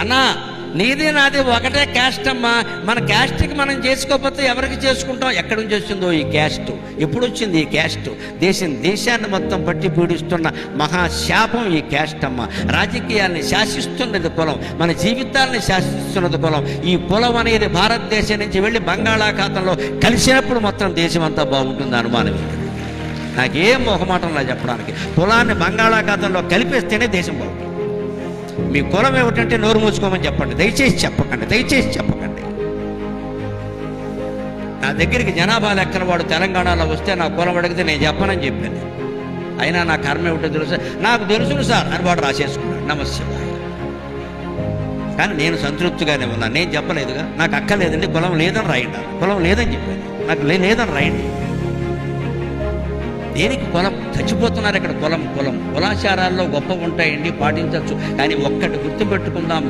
అన్నా నీది నాది ఒకటే క్యాస్ట్ అమ్మా, మన క్యాస్ట్కి మనం చేసుకోకపోతే ఎవరికి చేసుకుంటాం? ఎక్కడి నుంచి వచ్చిందో ఈ క్యాస్ట్? ఎప్పుడు వచ్చింది ఈ క్యాస్ట్? దేశాన్ని మొత్తం పట్టి పీడిస్తున్న మహాశాపం ఈ క్యాస్ట్ అమ్మ. రాజకీయాల్ని శాసిస్తున్నది కులం, మన జీవితాలని శాసిస్తున్నది కులం. ఈ కులం అనేది భారతదేశం నుంచి వెళ్ళి బంగాళాఖాతంలో కలిసినప్పుడు మొత్తం దేశం అంతా బాగుంటుంది. అనుమానం నాకేం మొహమాటంలా చెప్పడానికి. కులాన్ని బంగాళాఖాతంలో కలిపేస్తేనే దేశం బాగుంటుంది. మీ కులం ఏమిటంటే నోరు మూసుకోమని చెప్పండి, దయచేసి చెప్పకండి. నా దగ్గరికి జనాభా లెక్కన వాడు తెలంగాణలో వస్తే నా కులం అడిగితే నేను చెప్పనని చెప్పాను. అయినా నా కర్మ ఏమిటో తెలుసు, నాకు తెలుసును సార్ అని వాడు రాసేసుకున్నాడు. నమస్తే. కానీ నేను సంతృప్తిగానే ఉన్నాను. నేను చెప్పలేదుగా, నాకు అక్కర్లేదండి కులం లేదని రాయండి. కులం లేదని చెప్పాను, నాకు లేదని రాయండి. దేనికి కులం? చచ్చిపోతున్నారు ఇక్కడ. కులాచారాల్లో గొప్ప ఉంటాయండి, పాటించవచ్చు. కానీ ఒక్కటి గుర్తుపెట్టుకుందాం,